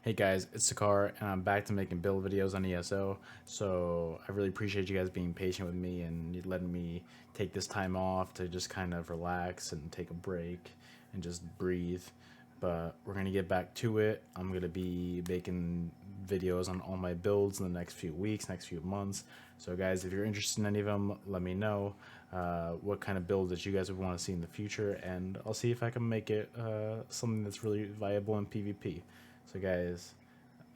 Hey guys, it's Sekaar, and I'm back to making build videos on ESO. So I really appreciate you guys being patient with me and letting me take this time off to just kind of relax and take a break and just breathe. But we're gonna get back to it. I'm gonna be making videos on all my builds in the next few weeks, next few months. So guys, if you're interested in any of them, let me know what kind of build that you guys would want to see in the future, and I'll see if I can make it something that's really viable in PvP. So guys,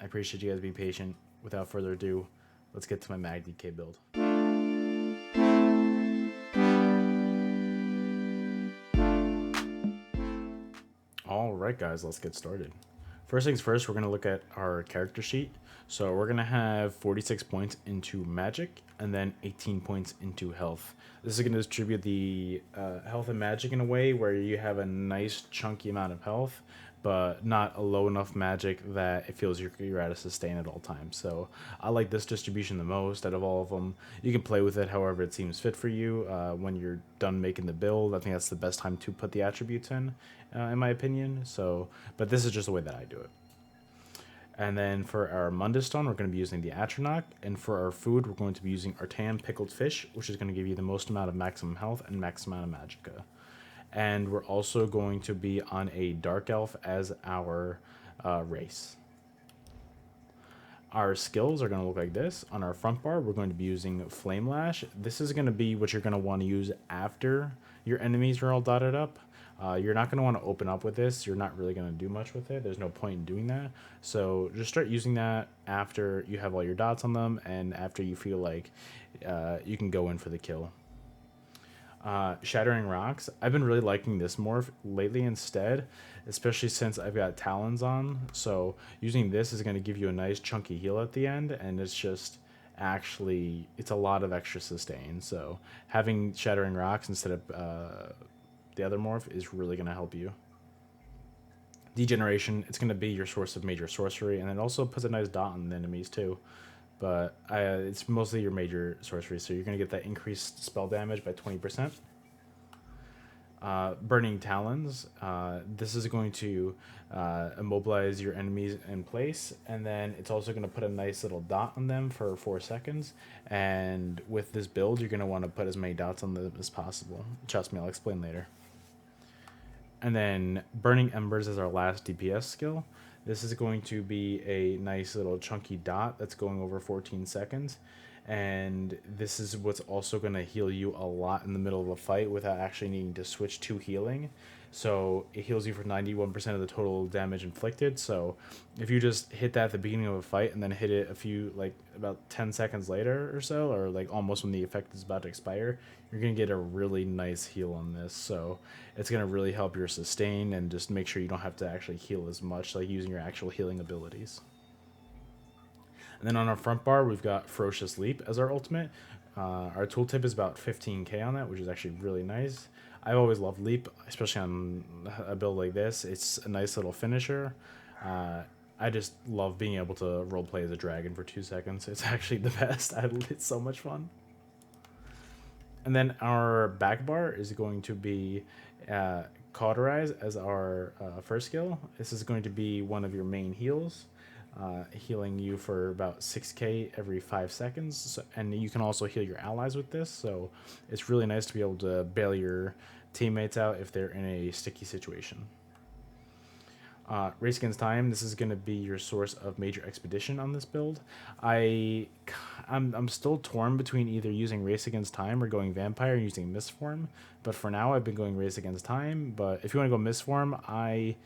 I appreciate you guys being patient. Without further ado, let's get to my MagDK build. Alright guys, let's get started. First things first, we're going to look at our character sheet. So we're going to have 46 points into magic and then 18 points into health. This is going to distribute the health and magic in a way where you have a nice chunky amount of health, but not a low enough magic that it feels you're at a sustain at all times. So I like this distribution the most out of all of them. You can play with it however it seems fit for you. When you're done making the build, I think that's the best time to put the attributes in my opinion. So, but this is just the way that I do it. And then for our Mundus Stone, we're going to be using the Atronach. And for our food, we're going to be using Artan Pickled Fish, which is going to give you the most amount of maximum health and maximum amount of magicka. And we're also going to be on a Dark Elf as our race. Our skills are going to look like this. On our front bar, we're going to be using Flame Lash. This is going to be what you're going to want to use after your enemies are all dotted up. You're not going to want to open up with this. You're not really going to do much with it. There's no point in doing that. So just start using that after you have all your dots on them and after you feel like you can go in for the kill. Shattering Rocks. I've been really liking this morph lately instead, especially since I've got Talons on. So using this is going to give you a nice chunky heal at the end, and it's just actually, it's a lot of extra sustain. So having Shattering Rocks instead of the other morph is really going to help you. Degeneration, it's going to be your source of major sorcery, and it also puts a nice dot on the enemies too. But it's mostly your major sorcery, so you're going to get that increased spell damage by 20%. Burning Talons, this is going to immobilize your enemies in place, and then it's also going to put a nice little dot on them for 4 seconds. And with this build, you're going to want to put as many dots on them as possible. Trust me, I'll explain later. And then Burning Embers is our last DPS skill. This is going to be a nice little chunky dot that's going over 14 seconds. And this is what's also going to heal you a lot in the middle of a fight without actually needing to switch to healing. So it heals you for 91% of the total damage inflicted. So if you just hit that at the beginning of a fight and then hit it a few, like about 10 seconds later or so, or like almost when the effect is about to expire, you're going to get a really nice heal on this. So it's going to really help your sustain and just make sure you don't have to actually heal as much, like using your actual healing abilities. And then on our front bar, we've got Ferocious Leap as our ultimate. Our tooltip is about 15k on that, which is actually really nice. I've always loved Leap, especially on a build like this. It's a nice little finisher. I just love being able to roleplay as a dragon for 2 seconds. It's actually the best. It's so much fun. And then our back bar is going to be Cauterize as our first skill. This is going to be one of your main heals, healing you for about 6k every 5 seconds. So, and you can also heal your allies with this, so it's really nice to be able to bail your teammates out if they're in a sticky situation. Race Against Time, this is going to be your source of major expedition on this build. I'm still torn between either using Race Against Time or going Vampire and using Mistform, but for now I've been going Race Against Time. But if you want to go Mistform, I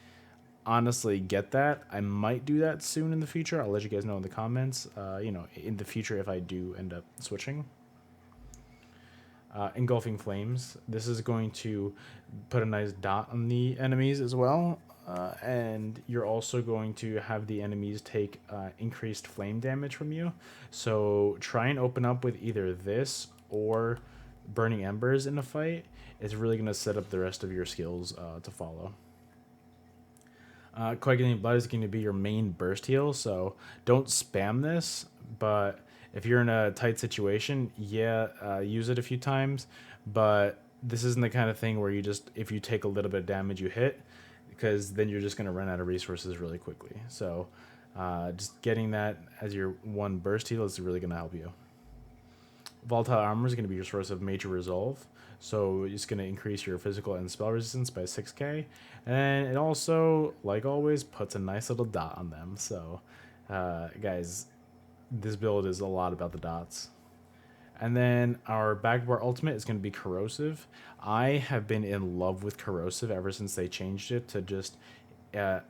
honestly get that. I might do that soon in the future. I'll let you guys know in the comments, in the future if I do end up switching. Engulfing Flames. This is going to put a nice dot on the enemies as well. And you're also going to have the enemies take increased flame damage from you. So try and open up with either this or Burning Embers in a fight. It's really going to set up the rest of your skills to follow. Coagulating Blood is going to be your main burst heal, so don't spam this, but if you're in a tight situation, use it a few times, but this isn't the kind of thing where you just, if you take a little bit of damage, you hit, because then you're just going to run out of resources really quickly. So Just getting that as your one burst heal is really going to help you. Volatile armor is going to be your source of major resolve, so it's going to increase your physical and spell resistance by 6k, and it also, like always, puts a nice little dot on them. So, guys, this build is a lot about the dots. And then our backbar ultimate is going to be corrosive. I have been in love with corrosive ever since they changed it to just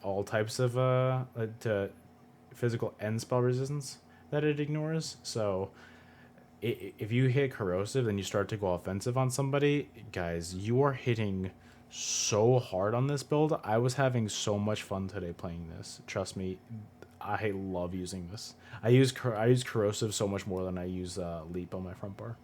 all types of to physical and spell resistance that it ignores. So if you hit corrosive and you start to go offensive on somebody, guys, you are hitting so hard on this build. I was having so much fun today playing this. Trust me, I love using this. I use corrosive so much more than I use leap on my front bar.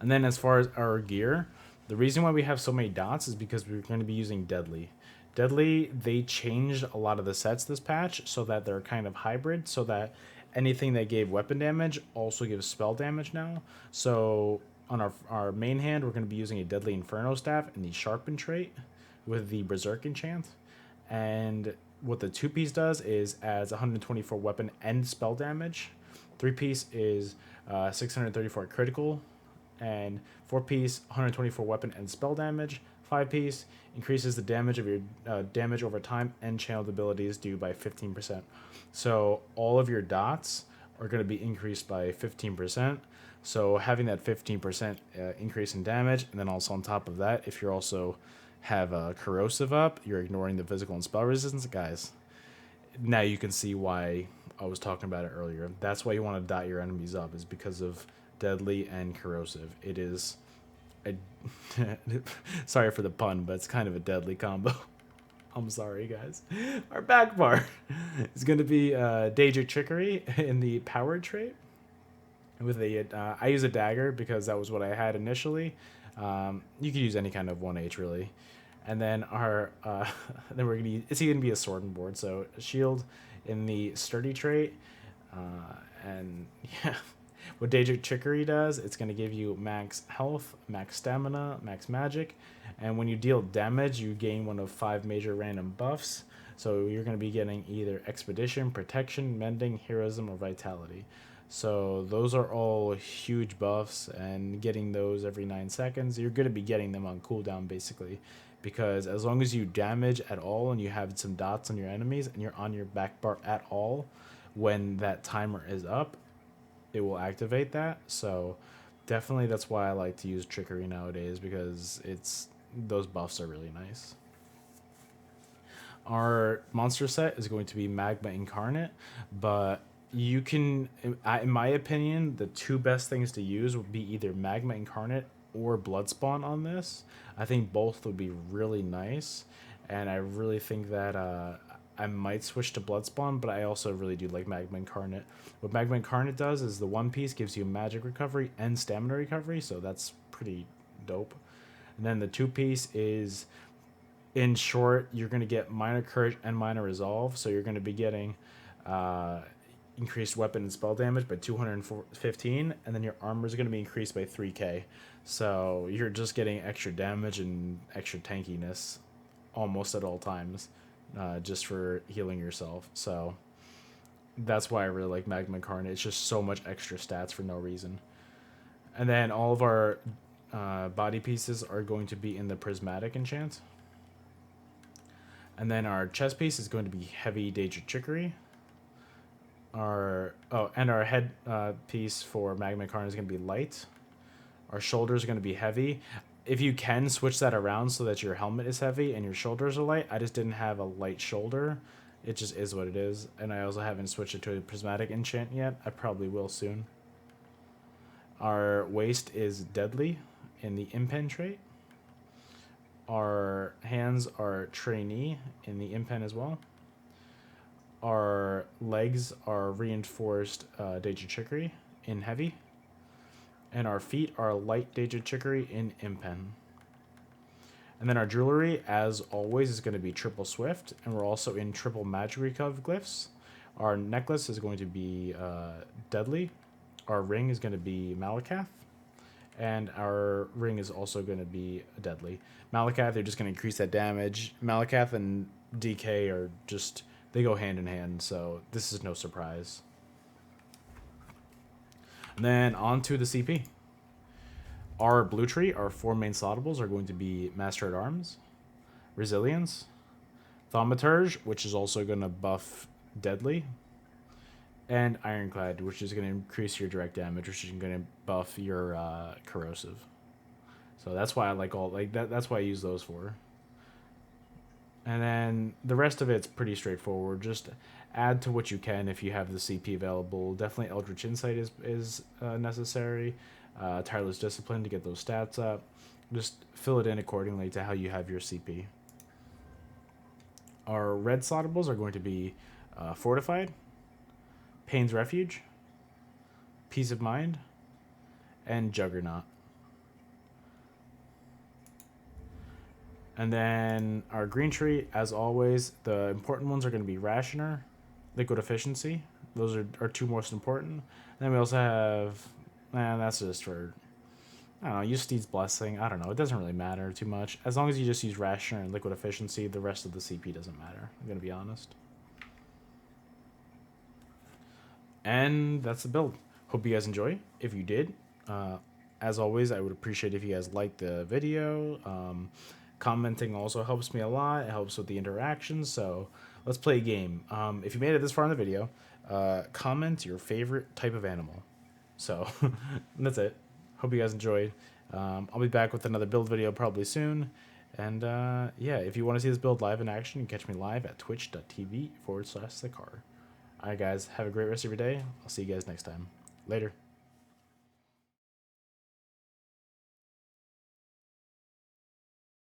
And then as far as our gear, the reason why we have so many dots is because we're going to be using deadly. Deadly, they changed a lot of the sets this patch so that they're kind of hybrid, so that anything that gave weapon damage also gives spell damage now. So on our main hand, we're going to be using a Deadly Inferno Staff and the Sharpen trait with the Berserk enchant. And what the 2-piece does is adds 124 weapon and spell damage. 3-piece is 634 critical, and 4-piece 124 weapon and spell damage. 5-piece increases the damage of your damage over time and channeled abilities due by 15%. So all of your dots are going to be increased by 15%. So having that 15% increase in damage, and then also on top of that, if you're also have a corrosive up, you're ignoring the physical and spell resistance, guys. Now you can see why I was talking about it earlier. That's why you want to dot your enemies up, is because of deadly and corrosive. It is a sorry for the pun, but it's kind of a deadly combo. I'm sorry, guys. Our back bar is going to be Daedric Trickery in the power trait. With a, I use a dagger because that was what I had initially. You could use any kind of 1H really. And then our then we're gonna it's gonna be a sword and board. So a shield in the sturdy trait, and yeah, what Daedric Trickery does, it's gonna give you max health, max stamina, max magic, and when you deal damage, you gain one of 5 major random buffs. So you're gonna be getting either expedition, protection, mending, heroism, or vitality. So those are all huge buffs, and getting those every 9 seconds, you're going to be getting them on cooldown basically, because as long as you damage at all and you have some dots on your enemies and you're on your back bar at all, when that timer is up, it will activate that. So definitely that's why I like to use Trickery nowadays, because those buffs are really nice. Our monster set is going to be Magma Incarnate, but you can, in my opinion, the 2 best things to use would be either Magma Incarnate or Bloodspawn on this. I think both would be really nice, and I really think that I might switch to Bloodspawn, but I also really do like Magma Incarnate. What Magma Incarnate does is the 1-piece gives you magic recovery and stamina recovery, so that's pretty dope. And then the 2-piece is, in short, you're going to get minor courage and minor resolve, so you're going to be getting increased weapon and spell damage by 215, and then your armor is going to be increased by 3k. So you're just getting extra damage and extra tankiness almost at all times, just for healing yourself. So that's why I really like Magma Incarnate. It's just so much extra stats for no reason. And then all of our body pieces are going to be in the Prismatic enchant. And then our chest piece is going to be Heavy Daedric Trickery. Our head piece for Magma Incarnate is going to be Light. Our shoulders are going to be Heavy. If you can, switch that around so that your helmet is heavy and your shoulders are light. I just didn't have a light shoulder. It just is what it is. And I also haven't switched it to a Prismatic enchant yet. I probably will soon. Our waist is Deadly in the Impen trait. Our hands are Trainee in the Impen as well. Our legs are Reinforced Daedric Trickery in Heavy. And our feet are Light Daedric Trickery in Impen. And then our jewelry, as always, is going to be Triple Swift. And we're also in Triple Magic Recover glyphs. Our necklace is going to be Deadly. Our ring is going to be Malakath. And our ring is also going to be Deadly. Malakath, they're just going to increase that damage. Malakath and DK are just, they go hand in hand, so this is no surprise. And then on to the CP. Our blue tree, our 4 main slottables are going to be Master at Arms, Resilience, Thaumaturge, which is also going to buff Deadly, and Ironclad, which is going to increase your direct damage, which is going to buff your Corrosive. So that's why I like all like that. That's why I use those for. And then the rest of it's pretty straightforward. Just add to what you can if you have the CP available. Definitely Eldritch Insight is necessary. Tireless Discipline to get those stats up. Just fill it in accordingly to how you have your CP. Our red slottables are going to be Fortified, Pain's Refuge, Peace of Mind, and Juggernaut. And then our green tree, as always, the important ones are going to be Rationer, Liquid Efficiency. Those are our 2 most important. And then we also have, that's just for, I don't know, use Steed's Blessing. I don't know. It doesn't really matter too much. As long as you just use Rationer and Liquid Efficiency, the rest of the CP doesn't matter. I'm going to be honest. And that's the build. Hope you guys enjoy. If you did, as always, I would appreciate if you guys liked the video. Commenting also helps me a lot. It helps with the interaction. So let's play a game. If you made it this far in the video, comment your favorite type of animal. So that's it. Hope you guys enjoyed. I'll be back with another build video probably soon. And yeah, if you want to see this build live in action, you can catch me live at twitch.tv/Sekaar. All right, guys. Have a great rest of your day. I'll see you guys next time. Later.